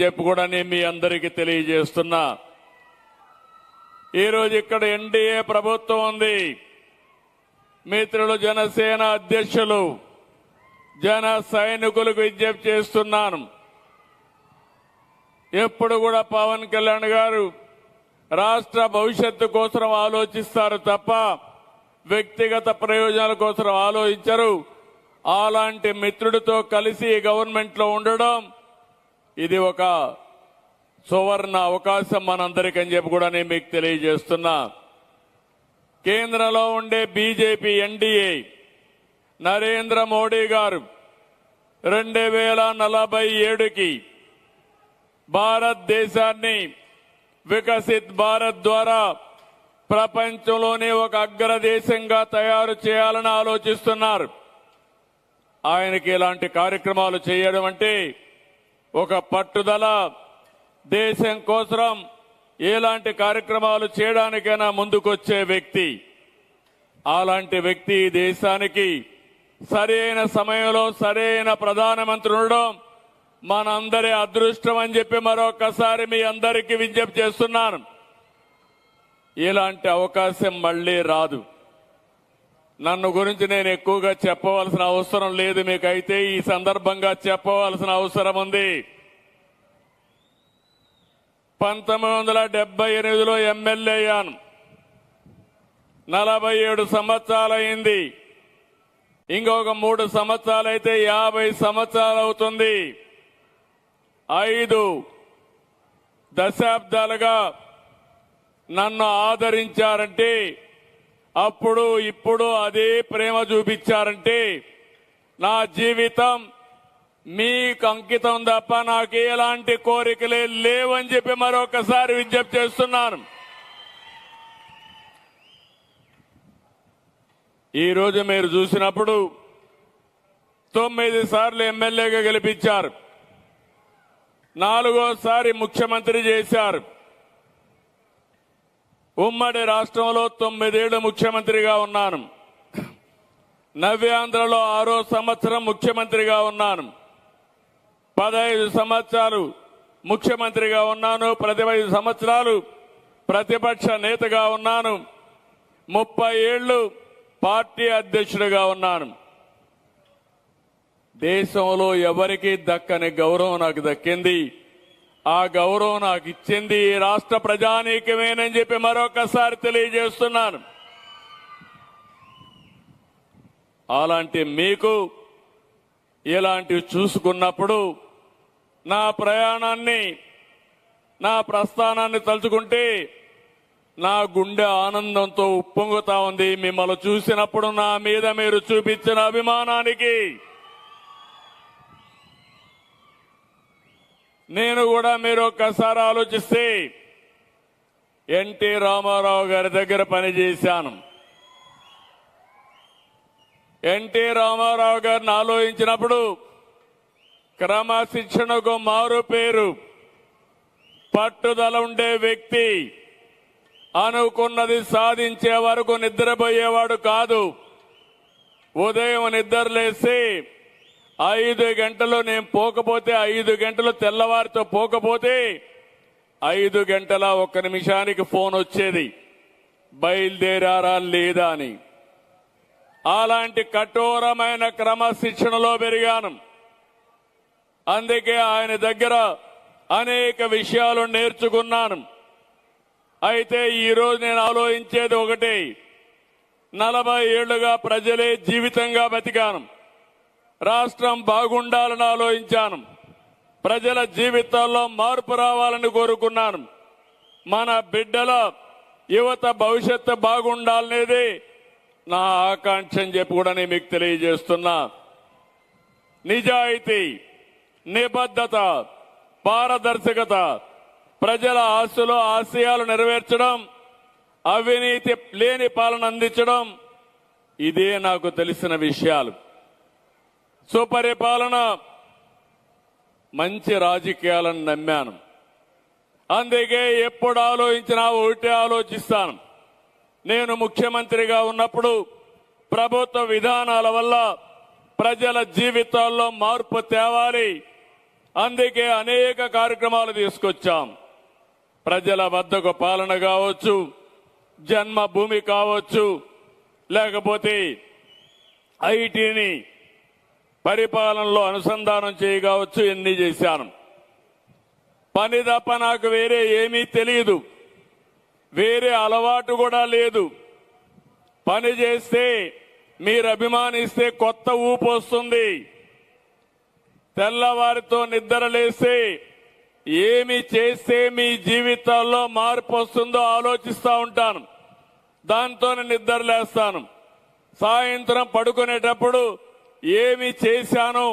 చెప్పి కూడా నేను మీ అందరికీ తెలియజేస్తున్నా. ఈరోజు ఇక్కడ ఎన్డీఏ ప్రభుత్వం ఉంది. మిత్రులు జనసేన అధ్యక్షులు జన సైనికులకు విజ్ఞప్తి చేస్తున్నాను. ఎప్పుడు కూడా పవన్ కళ్యాణ్ గారు రాష్ట్ర భవిష్యత్తు కోసం ఆలోచిస్తారు తప్ప వ్యక్తిగత ప్రయోజనాల కోసం ఆలోచించరు. అలాంటి మిత్రుడితో కలిసి గవర్నమెంట్ లో ఉండడం ఇది ఒక సువర్ణ అవకాశం మనందరికీ అని చెప్పి కూడా నేను మీకు తెలియజేస్తున్నా. కేంద్రంలో ఉండే బీజేపీ ఎన్డీఏ నరేంద్ర మోడీ గారు 2047కి భారతదేశాన్ని వికసిత్ భారత్ ద్వారా ప్రపంచంలోనే ఒక అగ్రదేశంగా తయారు చేయాలని ఆలోచిస్తున్నారు. ఆయనకి ఇలాంటి కార్యక్రమాలు చేయడం అంటే ఒక పట్టుదల. దేశం కోసం ఎలాంటి కార్యక్రమాలు చేయడానికైనా ముందుకొచ్చే వ్యక్తి. అలాంటి వ్యక్తి దేశానికి సరైన సమయంలో సరైన ప్రధానమంత్రి ఉండడం మనందరి అదృష్టం అని చెప్పి మరొకసారి మీ అందరికీ విజ్ఞప్తి చేస్తున్నాను. ఇలాంటి అవకాశం మళ్లీ రాదు. నన్ను గురించి నేను ఎక్కువగా చెప్పవలసిన అవసరం లేదు. మీకైతే ఈ సందర్భంగా చెప్పవలసిన అవసరం ఉంది. 1978లో ఎమ్మెల్యే అయ్యాను. 47 సంవత్సరాలైంది. ఇంకొక 3 సంవత్సరాలైతే 50 సంవత్సరాలు అవుతుంది. 5 దశాబ్దాలుగా నన్ను ఆదరించారంటే, అప్పుడు ఇప్పుడు అదే ప్రేమ చూపించారంటే నా జీవితం మీకు అంకితం తప్ప నాకు ఎలాంటి కోరికలే లేవని చెప్పి మరొకసారి విజ్ఞప్తి చేస్తున్నాను. ఈరోజు మీరు చూసినప్పుడు 9 సార్లు ఎమ్మెల్యేగా గెలిపించారు. 4వసారి ముఖ్యమంత్రి చేశారు. ఉమ్మడి రాష్ట్రంలో 9 ఏళ్లు ముఖ్యమంత్రిగా ఉన్నాను. నవ్యాంధ్రలో 6వ సంవత్సరం ముఖ్యమంత్రిగా ఉన్నాను. 15 సంవత్సరాలు ముఖ్యమంత్రిగా ఉన్నాను. 15 సంవత్సరాలు ప్రతిపక్ష నేతగా ఉన్నాను. 30 ఏళ్లు పార్టీ అధ్యక్షుడిగా ఉన్నాను. దేశంలో ఎవరికీ దక్కని గౌరవం నాకు దక్కింది. ఆ గౌరవం నాకు ఇచ్చింది ఈ రాష్ట్ర ప్రజానీకమేనని చెప్పి మరొకసారి తెలియజేస్తున్నాను. అలాంటి మీకు ఇలాంటివి చూసుకున్నప్పుడు నా ప్రయాణాన్ని, నా ప్రస్థానాన్ని తలుచుకుంటే నా గుండె ఆనందంతో ఉప్పొంగుతా ఉంది. మిమ్మల్ని చూసినప్పుడు నా మీద మీరు చూపించిన అభిమానానికి. నేను కూడా మీరు ఒక్కసారి ఆలోచిస్తే ఎన్టీ రామారావు గారి దగ్గర పనిచేశాను. ఎన్టీ రామారావు గారిని ఆలోచించినప్పుడు క్రమశిక్షణకు మారు పేరు, పట్టుదల ఉండే వ్యక్తి, అనుకున్నది సాధించే వరకు నిద్రపోయేవాడు కాదు. ఉదయం నిద్రలేసి 5 గంటలు నేను పోకపోతే, 5 గంటలు తెల్లవారితో పోకపోతే 5 గంటల 1 నిమిషానికి ఫోన్ వచ్చేది, బయలుదేరారా లేదా అని. అలాంటి కఠోరమైన క్రమశిక్షణలో పెరిగాను. అందుకే ఆయన దగ్గర అనేక విషయాలు నేర్చుకున్నాను. అయితే ఈరోజు నేను ఆలోచించేది ఒకటి, 40 ఏళ్లుగా ప్రజలే జీవితంగా బతికాను. రాష్ట్రం బాగుండాలని ఆలోచించాను. ప్రజల జీవితాల్లో మార్పు రావాలని కోరుకున్నాను. మన బిడ్డల యువత భవిష్యత్తు బాగుండాలనేది నా ఆకాంక్ష అని చెప్పి కూడా నేను మీకు తెలియజేస్తున్నా. నిజాయితీ, నిబద్ధత, పారదర్శకత, ప్రజల ఆశలు ఆశయాలు నెరవేర్చడం, అవినీతి లేని పాలన అందించడం, ఇదే నాకు తెలిసిన విషయాలు. సుపరిపాలన, మంచి రాజకీయాలను నమ్మాను. అందుకే ఎప్పుడు ఆలోచించినా ఒకటే ఆలోచిస్తాను. నేను ముఖ్యమంత్రిగా ఉన్నప్పుడు ప్రభుత్వ విధానాల వల్ల ప్రజల జీవితాల్లో మార్పు తేవాలి, అందుకే అనేక కార్యక్రమాలు తీసుకొచ్చాం. ప్రజల వద్దకు పాలన కావచ్చు, జన్మభూమి కావచ్చు, లేకపోతే ఐటీని పరిపాలనలో అనుసంధానం చేయవచ్చు, ఎన్ని చేశాను. పని తప్ప నాకు వేరే ఏమీ తెలియదు, వేరే అలవాటు కూడా లేదు. పని చేస్తే మీరు అభిమానిస్తే కొత్త ఊపు వస్తుంది. తెల్లవారితో నిద్ర లేస్తే ఏమి చేస్తే మీ జీవితాల్లో మార్పు వస్తుందో ఆలోచిస్తూ ఉంటాను. దాంతోనే నిద్ర లేస్తాను. సాయంత్రం పడుకునేటప్పుడు ఏమి చేశాను,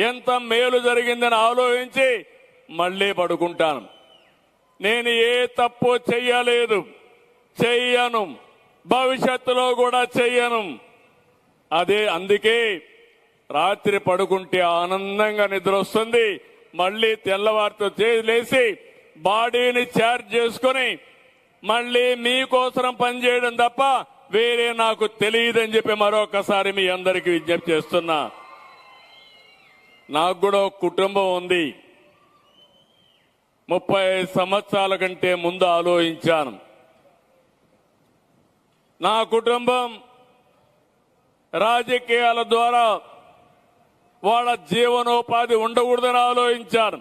ఎంత మేలు జరిగిందని ఆలోచించి మళ్లీ పడుకుంటాను. నేను ఏ తప్పు చెయ్యలేదు, చెయ్యను, భవిష్యత్తులో కూడా చెయ్యను. అందుకే రాత్రి పడుకుంటే ఆనందంగా నిద్ర వస్తుంది. మళ్లీ తెల్లవారితో లేచి బాడీని ఛార్జ్ చేసుకుని మళ్లీ మీకోసం పనిచేయడం తప్ప వేరే నాకు తెలియదని చెప్పి మరొకసారి మీ అందరికీ విజ్ఞప్తి చేస్తున్నా. నాకు కూడా ఒక కుటుంబం ఉంది. 35 సంవత్సరాల కంటే ముందు ఆలోచించాను. నా కుటుంబం రాజకీయాల ద్వారా వాళ్ళ జీవనోపాధి ఉండకూడదని ఆలోచించాను.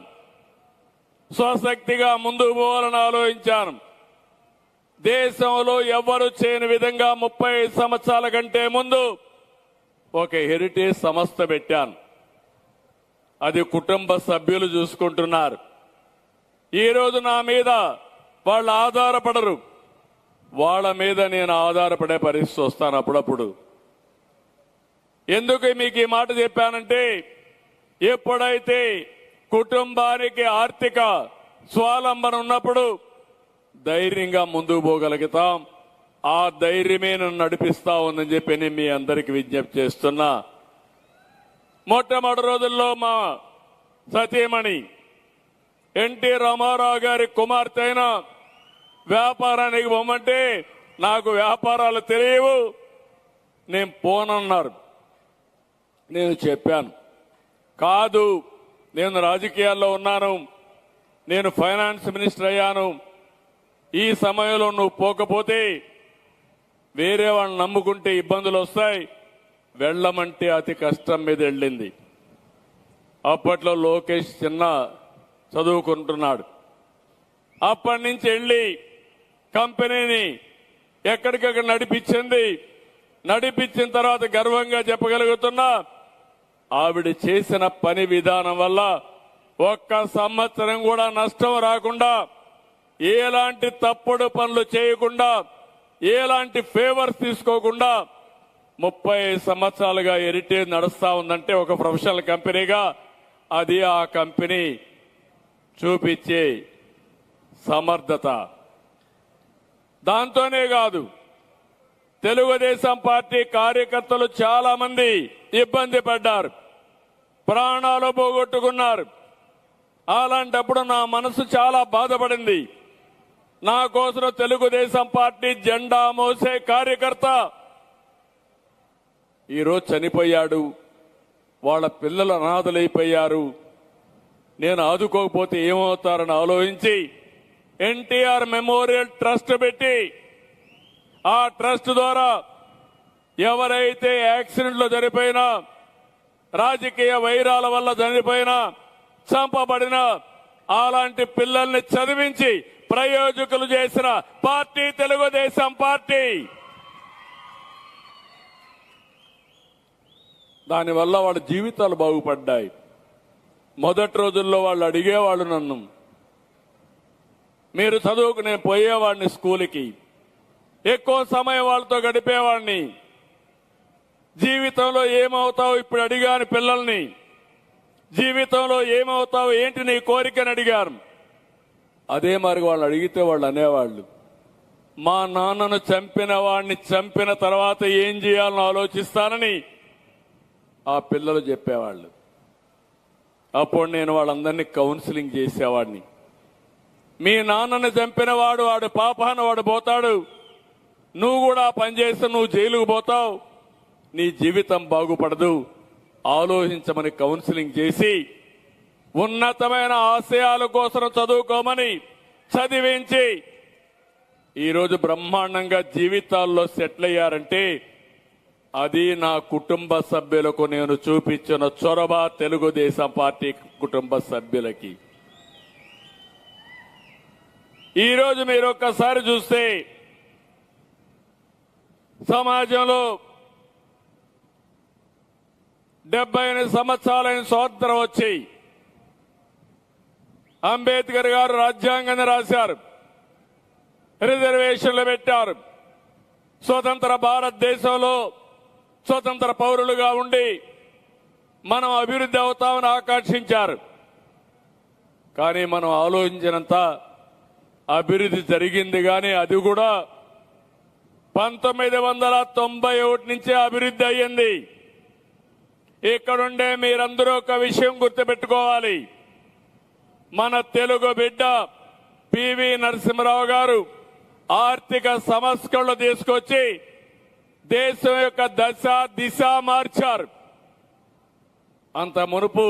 స్వశక్తిగా ముందుకు పోవాలని ఆలోచించాను. దేశంలో ఎవ్వరూ చేయని విధంగా 35 సంవత్సరాల కంటే ముందు ఒక హెరిటేజ్ సంస్థ పెట్టాను. అది కుటుంబ సభ్యులు చూసుకుంటున్నారు. ఈ రోజు నా మీద వాళ్ళు ఆధారపడరు, వాళ్ళ మీద నేను ఆధారపడే పరిస్థితి వస్తాను అప్పుడప్పుడు. ఎందుకు మీకు ఈ మాట చెప్పానంటే, ఎప్పుడైతే కుటుంబానికి ఆర్థిక స్వావలంబన ఉన్నప్పుడు ధైర్యంగా ముందుకు పోగలుగుతాం. ఆ ధైర్యమే నన్ను నడిపిస్తా ఉందని చెప్పి నేను మీ అందరికీ విజ్ఞప్తి చేస్తున్నా. మొట్టమొదటి రోజుల్లో మా సతీమణి ఎన్టీ రామారావు గారి కుమార్తె అయిన వ్యాపారానికి పోమంటే నాకు వ్యాపారాలు తెలియవు, నేను పోనన్నారు. నేను చెప్పాను, కాదు, నేను రాజకీయాల్లో ఉన్నాను, నేను ఫైనాన్స్ మినిస్టర్ అయ్యాను. ఈ సమయంలో నువ్వు పోకపోతే వేరే వాళ్ళని నమ్ముకుంటే ఇబ్బందులు వస్తాయి, వెళ్ళమంటే అతి కష్టం మీద వెళ్ళింది. అప్పట్లో లోకేష్ చిన్న చదువుకుంటున్నాడు. అప్పటి నుంచి వెళ్ళి కంపెనీని ఎక్కడికక్కడ నడిపించింది. నడిపించిన తర్వాత గర్వంగా చెప్పగలుగుతున్నా, ఆవిడ చేసిన పని విధానం వల్ల ఒక్క సంవత్సరం కూడా నష్టం రాకుండా, ఎలాంటి తప్పుడు పనులు చేయకుండా, ఎలాంటి ఫేవర్స్ తీసుకోకుండా 30 సంవత్సరాలుగా హెరిటేజ్ నడుస్తా ఉందంటే ఒక ప్రొఫెషనల్ కంపెనీగా అది ఆ కంపెనీ చూపించే సమర్థత. దాంతోనే కాదు, తెలుగుదేశం పార్టీ కార్యకర్తలు చాలా మంది ఇబ్బంది పడ్డారు, ప్రాణాలు పోగొట్టుకున్నారు. అలాంటప్పుడు నా మనసు చాలా బాధపడింది. నా కోసం తెలుగుదేశం పార్టీ జెండా మోసే కార్యకర్త ఈరోజు చనిపోయాడు, వాళ్ళ పిల్లలు అనాథలైపోయారు. నేను ఆదుకోకపోతే ఏమవుతారని ఆలోచించి ఎన్టీఆర్ మెమోరియల్ ట్రస్ట్ పెట్టి, ఆ ట్రస్ట్ ద్వారా ఎవరైతే యాక్సిడెంట్లు చనిపోయినా, రాజకీయ వైరాల వల్ల చనిపోయినా, చంపబడినా అలాంటి పిల్లల్ని చదివించి ప్రయోజకులు చేసిన పార్టీ తెలుగుదేశం పార్టీ. దానివల్ల వాళ్ళ జీవితాలు బాగుపడ్డాయి. మొదటి రోజుల్లో వాళ్ళు అడిగేవాళ్ళు నన్ను, మీరు చదువుకు నేను పోయేవాడిని స్కూల్కి, ఎక్కువ సమయం వాళ్ళతో గడిపేవాడిని. జీవితంలో ఏమవుతావు ఇప్పుడు అడిగాను పిల్లల్ని, జీవితంలో ఏమవుతావు, ఏంటి నీ కోరికని అడిగారు. అదే మరి వాళ్ళు అడిగితే వాళ్ళు అనేవాళ్ళు, మా నాన్నను చంపిన వాడిని చంపిన తర్వాత ఏం చేయాలని ఆలోచిస్తానని ఆ పిల్లలు చెప్పేవాళ్ళు. అప్పుడు నేను వాళ్ళందరినీ కౌన్సిలింగ్ చేసేవాడిని. మీ నాన్నని చంపిన వాడు పాపాన వాడు పోతాడు, నువ్వు కూడా పనిచేస్తే నువ్వు జైలుకు పోతావు, నీ జీవితం బాగుపడదు, ఆలోచించమని కౌన్సిలింగ్ చేసి ఉన్నతమైన ఆశయాల కోసం చదువుకోమని చదివించి ఈరోజు బ్రహ్మాండంగా జీవితాల్లో సెటిల్ అయ్యారంటే అది నా కుటుంబ సభ్యులకు నేను చూపించిన చొరవ, తెలుగుదేశం పార్టీ కుటుంబ సభ్యులకి. ఈరోజు మీరు ఒక్కసారి చూస్తే సమాజంలో 78 సంవత్సరాలైన స్వాతంత్రం వచ్చి అంబేద్కర్ గారు రాజ్యాంగాన్ని రాశారు, రిజర్వేషన్లు పెట్టారు. స్వతంత్ర భారతదేశంలో స్వతంత్ర పౌరులుగా ఉండి మనం అభివృద్ధి అవుతామని ఆకాంక్షించారు. కానీ మనం ఆలోచించినంత అభివృద్ధి జరిగింది కానీ అది కూడా 1991 నుంచే అభివృద్ధి అయ్యింది. ఇక్కడుండే మీరందరూ ఒక విషయం గుర్తుపెట్టుకోవాలి. మన తెలుగు బిడ్డ పివి నరసింహరావు గారు ఆర్థిక సంస్కరణలు తీసుకొచ్చి దేశం యొక్క దశ దిశ మార్చారు. అంత మునుపు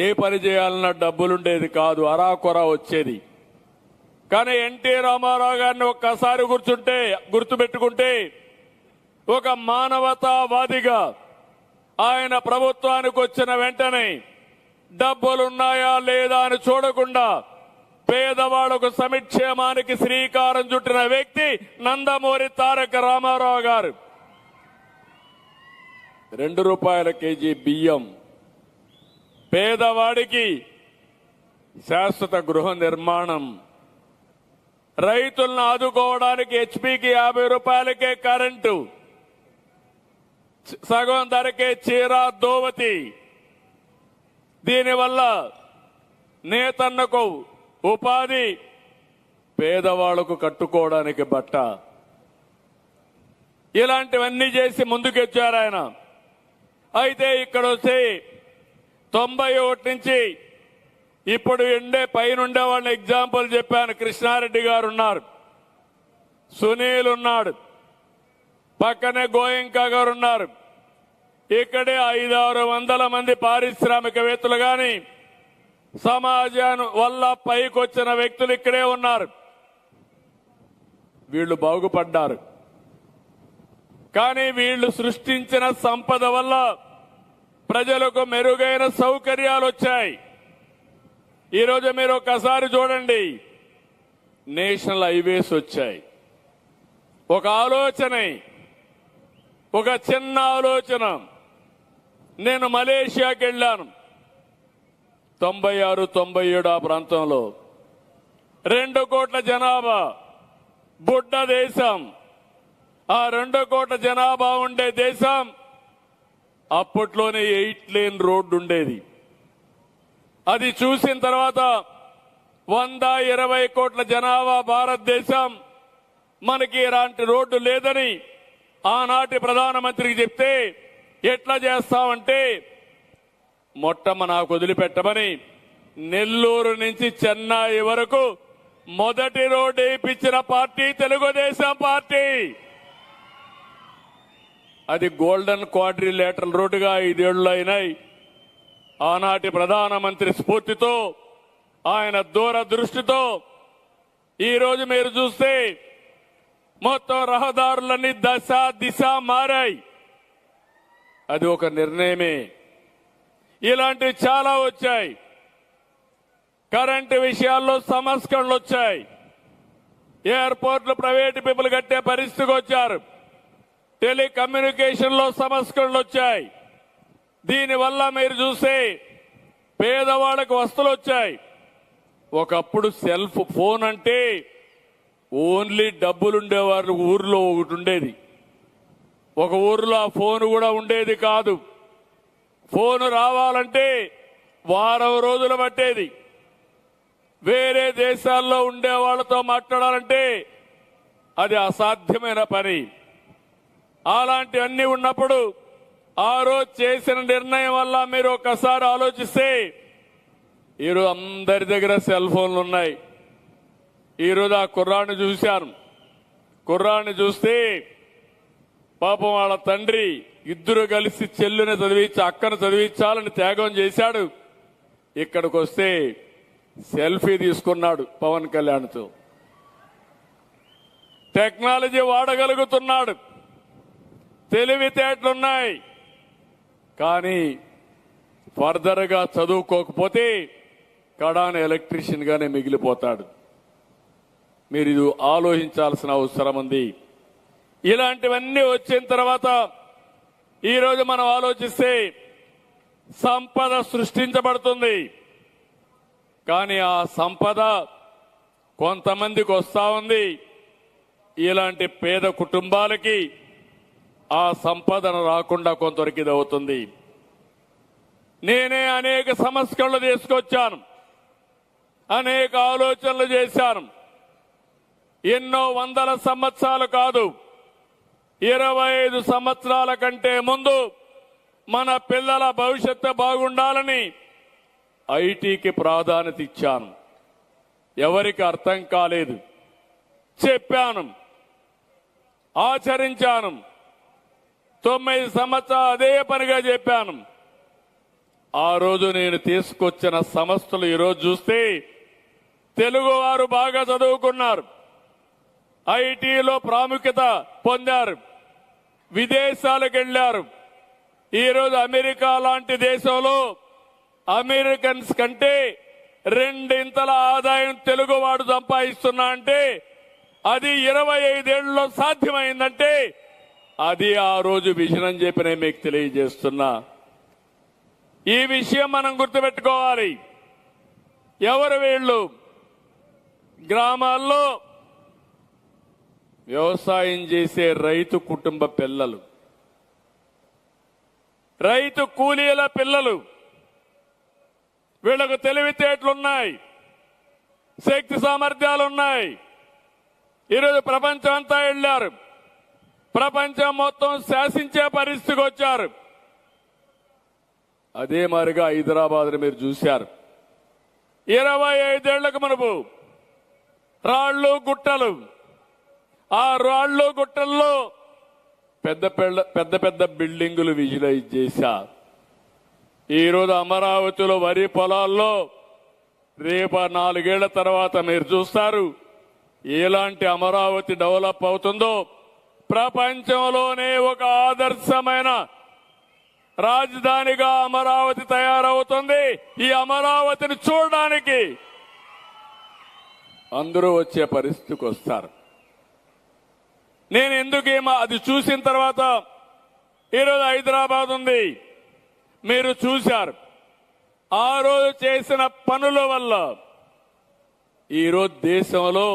ఏ పని చేయాలన్నా డబ్బులుండేది కాదు, అరాకొరా వచ్చేది. కానీ ఎన్టీ రామారావు గారిని ఒక్కసారి గుర్తుపెట్టుకుంటే ఒక మానవతావాదిగా ఆయన ప్రభుత్వానికి వచ్చిన వెంటనే డబ్బులున్నాయా లేదా అని చూడకుండా పేదవాళ్లకు సంక్షేమానికి శ్రీకారం చుట్టిన వ్యక్తి నందమూరి తారక రామారావు గారు. ₹2 కేజీ బియ్యం, పేదవాడికి శాశ్వత గృహ నిర్మాణం, రైతులను ఆదుకోవడానికి హెచ్పీకి ₹50కే కరెంటు, సగం ధరకే చీర దోవతి. దీనివల్ల నేతన్నకు ఉపాధి, పేదవాళ్లకు కట్టుకోవడానికి బట్ట, ఇలాంటివన్నీ చేసి ముందుకొచ్చారు ఆయన. అయితే ఇక్కడ వచ్చి 91 నుంచి ఇప్పుడు పైనుండే వాళ్ళని ఎగ్జాంపుల్ చెప్పాను. కృష్ణారెడ్డి గారు ఉన్నారు, సునీల్ ఉన్నాడు, పక్కనే గోయంకా గారు ఉన్నారు. ఇక్కడే 500-600 మంది పారిశ్రామికవేత్తలు గాని సమాజం వల్ల పైకొచ్చిన వ్యక్తులు ఇక్కడే ఉన్నారు. వీళ్లు బాగుపడ్డారు. కానీ వీళ్లు సృష్టించిన సంపద వల్ల ప్రజలకు మెరుగైన సౌకర్యాలు వచ్చాయి. ఈరోజు మీరు ఒకసారి చూడండి, నేషనల్ హైవేస్ వచ్చాయి. ఒక ఆలోచన, ఒక చిన్న ఆలోచన. నేను మలేషియాకి వెళ్ళాను 96-97 ఆ ప్రాంతంలో. 2 కోట్ల జనాభా, బుడ్డ దేశం. ఆ 2 కోట్ల జనాభా ఉండే దేశం అప్పట్లోనే 8 లేన్ రోడ్డు ఉండేది. అది చూసిన తర్వాత 120 కోట్ల జనాభా భారతదేశం, మనకి ఇలాంటి రోడ్డు లేదని ఆనాటి ప్రధానమంత్రికి చెప్తే ఎట్లా చేస్తామంటే నాకు వదిలిపెట్టమని నెల్లూరు నుంచి చెన్నై వరకు మొదటి రోడ్డు వేయించిన పార్టీ తెలుగుదేశం పార్టీ. అది గోల్డెన్ క్వాడ్రిలేటరల్ రోడ్డుగా 5 ఏళ్లు అయినాయి. ఆనాటి ప్రధానమంత్రి స్ఫూర్తితో, ఆయన దూరదృష్టితో ఈరోజు మీరు చూస్తే మొత్తం రహదారులన్నీ దశ దిశ మారాయి. అది ఒక నిర్ణయమే. ఇలాంటివి చాలా వచ్చాయి. కరెంటు విషయాల్లో సంస్కరణలు వచ్చాయి. ఎయిర్పోర్ట్లు ప్రైవేట్ పీపుల్ కట్టే పరిస్థితికి వచ్చారు. టెలికమ్యూనికేషన్ లో సంస్కరణలు వచ్చాయి. దీనివల్ల మీరు చూస్తే పేదవాళ్ళకు వస్తువులు వచ్చాయి. ఒకప్పుడు సెల్ఫ్ ఫోన్ అంటే ఓన్లీ డబ్బులుండేవారు ఊర్లో ఒకటి ఉండేది. ఒక ఊర్లో ఆ ఫోన్ కూడా ఉండేది కాదు. ఫోన్ రావాలంటే వారం రోజులు పట్టేది. వేరే దేశాల్లో ఉండే వాళ్ళతో మాట్లాడాలంటే అది అసాధ్యమైన పని. అలాంటివన్నీ ఉన్నప్పుడు ఆ రోజు చేసిన నిర్ణయం వల్ల మీరు ఒకసారి ఆలోచిస్తే ఈరోజు అందరి దగ్గర సెల్ ఫోన్లు ఉన్నాయి. ఈరోజు ఆ కుర్రాన్ని చూశాను. కుర్రాన్ని చూస్తే పాపం వాళ్ళ తండ్రి ఇద్దరు కలిసి చెల్లిని చదివించి అక్కను చదివించాలని త్యాగం చేశాడు. ఇక్కడికి వస్తే సెల్ఫీ తీసుకున్నాడు పవన్ కళ్యాణ్తో. టెక్నాలజీ వాడగలుగుతున్నాడు, తెలివితేటలున్నాయి. కానీ ఫర్దర్ గా చదువుకోకపోతే కడాన ఎలక్ట్రీషియన్ గానే మిగిలిపోతాడు. మీరు ఇది ఆలోచించాల్సిన అవసరం ఉంది. ఇలాంటివన్నీ వచ్చిన తర్వాత ఈరోజు మనం ఆలోచిస్తే సంపద సృష్టించబడుతుంది. కానీ ఆ సంపద కొంతమందికి వస్తా ఉంది. ఇలాంటి పేద కుటుంబాలకి ఆ సంపదను రాకుండా కొంతవరకు ఇది అవుతుంది. నేనే అనేక సంస్కరణలు తీసుకొచ్చాను, అనేక ఆలోచనలు చేశాను. ఎన్నో వందల సంవత్సరాలు కాదు, 25 సంవత్సరాల కంటే ముందు మన పిల్లల భవిష్యత్తు బాగుండాలని ఐటీకి ప్రాధాన్యత ఇచ్చాను. ఎవరికి అర్థం కాలేదు, చెప్పాను, ఆచరించాను. 9 సంవత్సరాలు అదే పనిగా చెప్పాను. ఆ రోజు నేను తీసుకొచ్చిన సంస్థలు ఈరోజు చూస్తే తెలుగువారు బాగా చదువుకున్నారు, ఐటీలో ప్రాముఖ్యత పొందారు, విదేశాలకు వెళ్లారు. ఈరోజు అమెరికా లాంటి దేశంలో అమెరికన్స్ కంటే 2 ఆదాయం తెలుగువాడు సంపాదిస్తున్నా అంటే అది 25 ఏళ్లలో సాధ్యమైందంటే అది ఆ రోజు విజన్ అని చెప్పి నేను మీకు తెలియజేస్తున్నా. ఈ విషయం మనం గుర్తుపెట్టుకోవాలి. ఎవరు వీళ్ళు? గ్రామాల్లో వ్యవసాయం చేసే రైతు కుటుంబ పిల్లలు, రైతు కూలీల పిల్లలు. వీళ్లకు తెలివితేటలున్నాయి, శక్తి సామర్థ్యాలున్నాయి. ఈరోజు ప్రపంచం అంతా వెళ్లారు, ప్రపంచం మొత్తం శాసించే పరిస్థితికి వచ్చారు. అదే మాదిరిగా హైదరాబాద్ మీరు చూశారు. 25 ఏళ్లకు మునుపు రాళ్లు గుట్టలు, ఆ రాళ్లు గుట్టల్లో పెద్ద పెద్ద బిల్డింగులు విజువలైజ్ చేశారు. ఈరోజు అమరావతిలో వరి పొలాల్లో రేపు 4 ఏళ్ల తర్వాత మీరు చూస్తారు ఎలాంటి అమరావతి డెవలప్ అవుతుందో. ప్రపంచంలోనే ఒక ఆదర్శమైన రాజధానిగా అమరావతి తయారవుతుంది. ఈ అమరావతిని చూడడానికి అందరూ వచ్చే పరిస్థితికి వస్తారు. నేను ఎందుకేమో అది చూసిన తర్వాత ఈరోజు హైదరాబాద్ ఉంది, మీరు చూశారు. ఆ రోజు చేసిన పనుల వల్ల ఈరోజు దేశంలో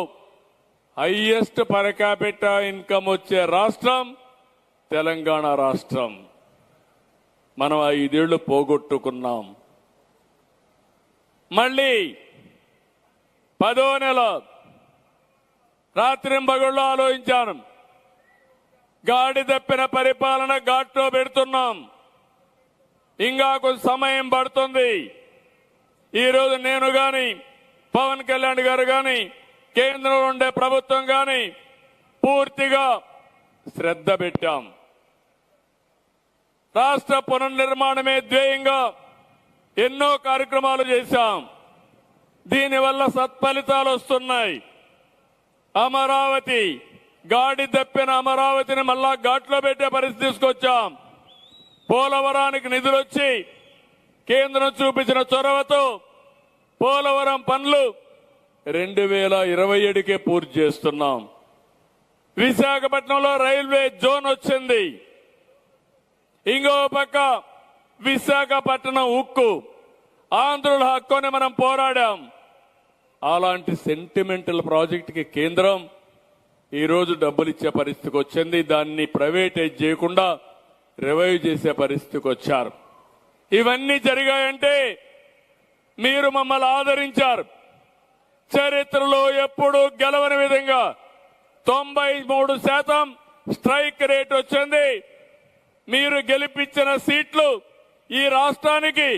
హైయెస్ట్ పర్ క్యాపిటా ఇన్కమ్ వచ్చే రాష్ట్రం తెలంగాణ రాష్ట్రం. మనం 5 ఏళ్లు పోగొట్టుకున్నాం. మళ్ళీ 10వ నెల రాత్రింబగళ్ళు ఆలోచించాను. గాడి తప్పిన పరిపాలన ఘాట్లో పెడుతున్నాం, ఇంకా కొంచెం సమయం పడుతుంది. ఈరోజు నేను గాని, పవన్ కళ్యాణ్ గారు గాని, కేంద్రంలో ఉండే ప్రభుత్వం గాని పూర్తిగా శ్రద్ధ పెట్టాం. రాష్ట్ర పునర్నిర్మాణమే ధ్యేయంగా ఎన్నో కార్యక్రమాలు చేశాం. దీనివల్ల సత్ఫలితాలు వస్తున్నాయి. అమరావతి గాడి తప్పిన అమరావతిని మళ్ళా ఘాట్లో పెట్టే పరిస్థితి తీసుకొచ్చాం. పోలవరానికి నిధులొచ్చి కేంద్రం చూపించిన చొరవతో పోలవరం పనులు 2027కే పూర్తి చేస్తున్నాం. విశాఖపట్నంలో రైల్వే జోన్ వచ్చింది. ఇంకో పక్క విశాఖపట్నం ఉక్కు, ఆంధ్రుల హక్కుని మనం పోరాడాం. అలాంటి సెంటిమెంటల్ ప్రాజెక్టుకి కేంద్రం ఈరోజు డబ్బులు ఇచ్చే పరిస్థితికి వచ్చింది. దాన్ని ప్రైవేటైజ్ చేయకుండా రివైవ్ చేసే పరిస్థితికి వచ్చారు. ఇవన్నీ జరిగాయంటే మీరు మమ్మల్ని ఆదరించారు. చరిత్రలో ఎప్పుడూ గెలవని విధంగా 93% స్ట్రైక్ రేట్ వచ్చింది. మీరు గెలిపించిన సీట్లు ఈ రాష్ట్రానికి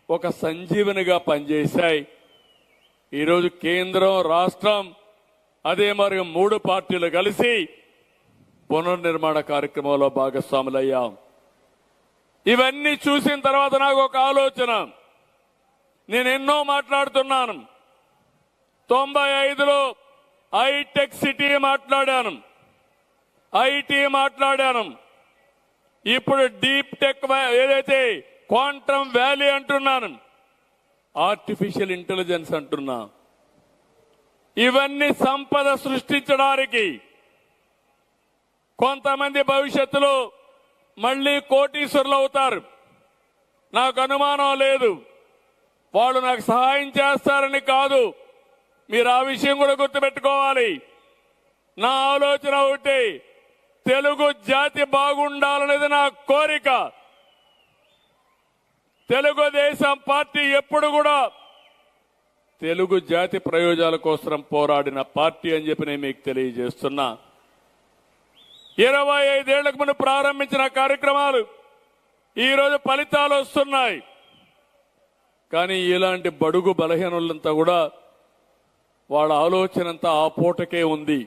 ఒక సంజీవనిగా పనిచేశాయి. ఈరోజు కేంద్రం, రాష్ట్రం, అదే మరి 3 పార్టీలు కలిసి పునర్నిర్మాణ కార్యక్రమంలో భాగస్వాములయ్యాం. ఇవన్నీ చూసిన తర్వాత నాకు ఒక ఆలోచన. నేను ఎన్నో మాట్లాడుతున్నాను. 95లో హైటెక్ సిటీ మాట్లాడాను, ఐటీ మాట్లాడాను. ఇప్పుడు డీప్ టెక్ ఏదైతే క్వాంటమ్ వ్యాలీ అంటున్నాను, ఆర్టిఫిషియల్ ఇంటెలిజెన్స్ అంటున్నా. ఇవన్నీ సంపద సృష్టించడానికి, కొంతమంది భవిష్యత్తులో మళ్లీ కోటీశ్వరులు అవుతారు. నాకు అనుమానం లేదు. వాళ్ళు నాకు సహాయం చేస్తారని కాదు. మీరు ఆ విషయం కూడా గుర్తుపెట్టుకోవాలి. నా ఆలోచన ఒకటి, తెలుగు జాతి బాగుండాలనేది నా కోరిక. తెలుగుదేశం పార్టీ ఎప్పుడు కూడా తెలుగు జాతి ప్రయోజనాల కోసం పోరాడిన పార్టీ అని చెప్పి నేను మీకు తెలియజేస్తున్నా. 25 ఏళ్లకు ముందు ప్రారంభించిన కార్యక్రమాలు ఈరోజు ఫలితాలు వస్తున్నాయి. కానీ ఇలాంటి బడుగు బలహీనులంతా కూడా వాళ్ళ ఆలోచన అంతా ఆ పూటకే ఉంది.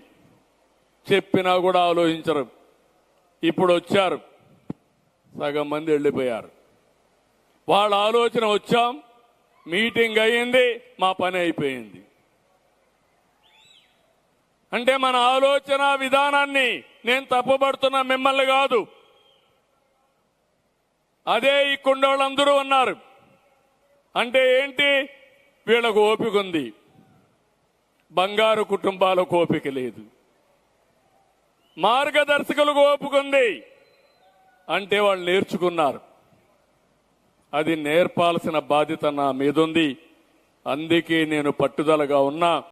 చెప్పినా కూడా ఆలోచించరు. ఇప్పుడు వచ్చారు, సగం మంది వెళ్ళిపోయారు. వాళ్ళ ఆలోచన వచ్చాం, మీటింగ్ అయ్యింది, మా పని అయిపోయింది. అంటే మన ఆలోచన విధానాన్ని నేను తప్పుపడుతున్నా, మిమ్మల్ని కాదు. అదే ఈ కుండోళ్ళందరూ ఉన్నారు. అంటే ఏంటి, వీళ్ళకు ఓపిక ఉంది, బంగారు కుటుంబాలకు ఓపిక లేదు. మార్గదర్శకులకు ఓపిక ఉంది, అంటే వాళ్ళు నేర్చుకున్నారు. అది నేర్పాల్సిన బాధ్యత నా మీదుంది. అందుకే నేను పట్టుదలగా ఉన్నా.